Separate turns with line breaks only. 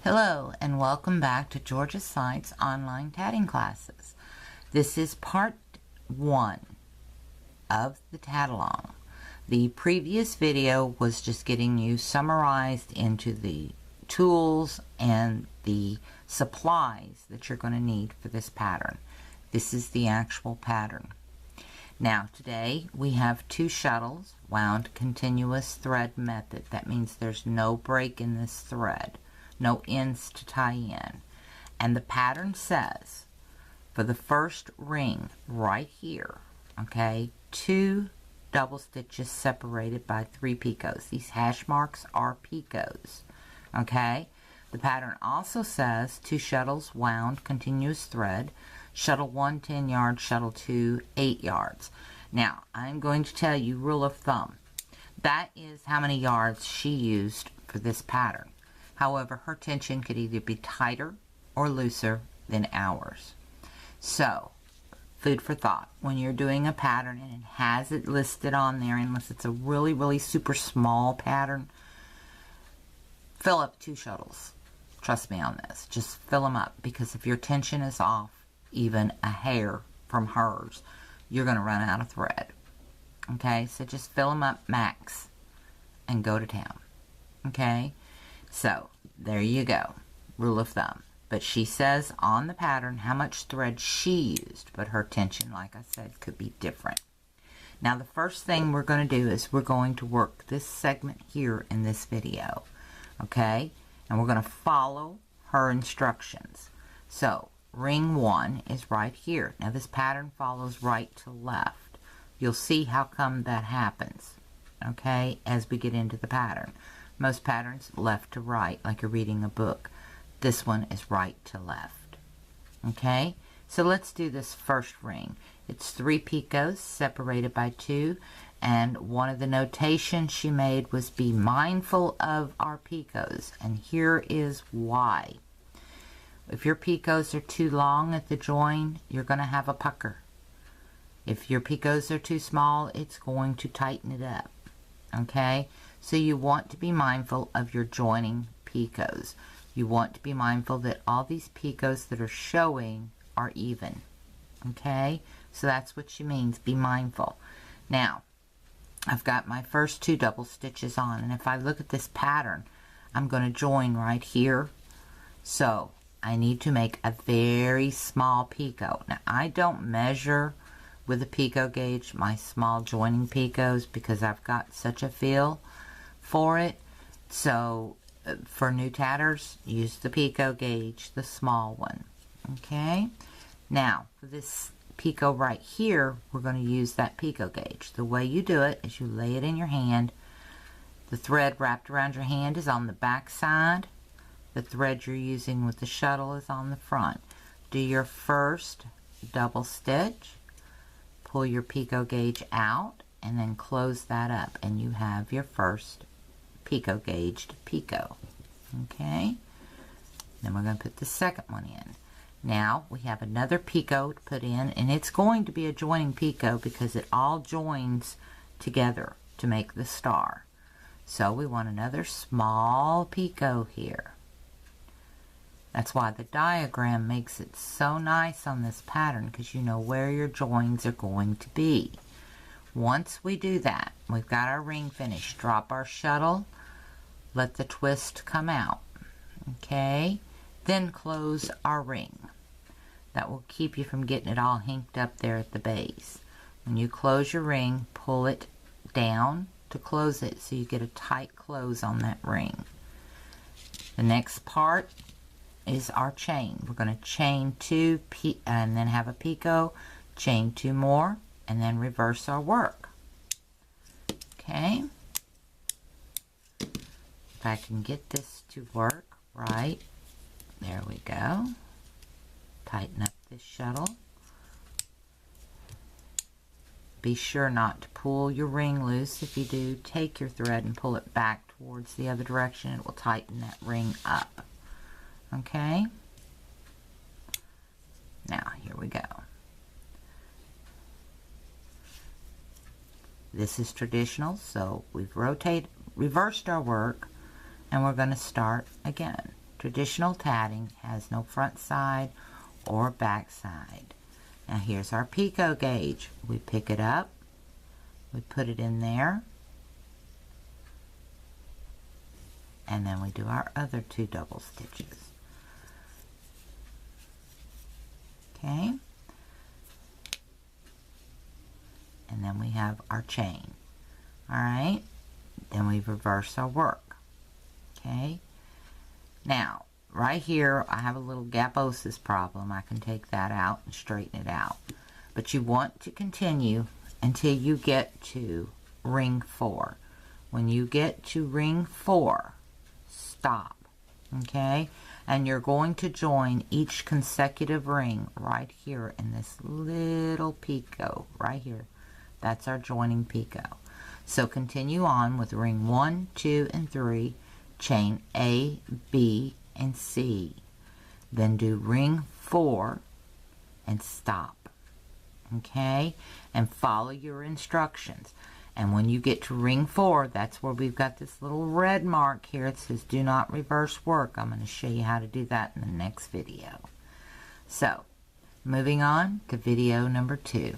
Hello and welcome back to Georgia Sight's online tatting classes. This is part 1 of the tat-along. The previous video was just getting you summarized into the tools and the supplies that you're going to need for this pattern. This is the actual pattern. Now today we have 2 shuttles wound continuous thread method. That means there's no break in this thread. No ends to tie in. And the pattern says for the first ring right here, okay, 2 double stitches separated by 3 picots. These hash marks are picots, okay. The pattern also says 2 shuttles wound continuous thread, shuttle 1 10 yards, shuttle 2 8 yards. Now I'm going to tell you rule of thumb. That is how many yards she used for this pattern. However, her tension could either be tighter or looser than ours. So, food for thought. When you're doing a pattern and it has it listed on there, unless it's a really, really super small pattern, fill up 2 shuttles. Trust me on this. Just fill them up, because if your tension is off even a hair from hers, you're going to run out of thread. Okay, so just fill them up max and go to town. Okay? So, there you go. Rule of thumb. But she says on the pattern how much thread she used, but her tension, like I said, could be different. Now, the first thing we're going to do is we're going to work this segment here in this video. Okay? And we're going to follow her instructions. So, ring 1 is right here. Now, this pattern follows right to left. You'll see how come that happens, okay, as we get into the pattern. Most patterns left to right, like you're reading a book. This one is right to left. Okay, so let's do this first ring. It's 3 picots separated by 2, and one of the notations she made was be mindful of our picots, and here is why. If your picots are too long at the join, you're going to have a pucker. If your picots are too small, it's going to tighten it up. Okay, so you want to be mindful of your joining picots. You want to be mindful that all these picots that are showing are even. Okay, so that's what she means, be mindful. Now, I've got my first 2 double stitches on, and if I look at this pattern, I'm going to join right here. So I need to make a very small picot. Now, I don't measure with a picot gauge my small joining picots because I've got such a feel for it. So for new tatters, use the picot gauge, the small one. Okay, now for this picot right here, we're going to use that picot gauge. The way you do it is you lay it in your hand. The thread wrapped around your hand is on the back side. The thread you're using with the shuttle is on the front. Do your first double stitch, pull your picot gauge out, and then close that up, and you have your first picot gauged picot. Okay, then we're going to put the second one in. Now we have another picot to put in, and it's going to be a joining picot because it all joins together to make the star. So we want another small picot here. That's why the diagram makes it so nice on this pattern, because you know where your joins are going to be. Once we do that, we've got our ring finished. Drop our shuttle, let the twist come out. Okay, then close our ring. That will keep you from getting it all hinked up there at the base. When you close your ring, pull it down to close it so you get a tight close on that ring. The next part is our chain. We're going to chain 2 and then have a picot, chain 2 more, and then reverse our work. Okay, if I can get this to work right, there we go. Tighten up this shuttle. Be sure not to pull your ring loose. If you do, take your thread and pull it back towards the other direction. It will tighten that ring up. Okay, now here we go. This is traditional, so we've reversed our work, and we're going to start again. Traditional tatting has no front side or back side. Now here's our picot gauge. We pick it up, we put it in there, and then we do our other 2 double stitches. Okay, and then we have our chain. Alright, then we reverse our work. Okay, now right here I have a little gaposis problem. I can take that out and straighten it out, but you want to continue until you get to ring 4. When you get to ring 4, stop. Okay, and you're going to join each consecutive ring right here in this little picot right here. That's our joining picot. So continue on with ring 1, 2, and 3, chain A, B, and C. Then do ring 4 and stop. Okay, and follow your instructions. And when you get to ring 4, that's where we've got this little red mark here. It says do not reverse work. I'm going to show you how to do that in the next video. So, moving on to video number 2.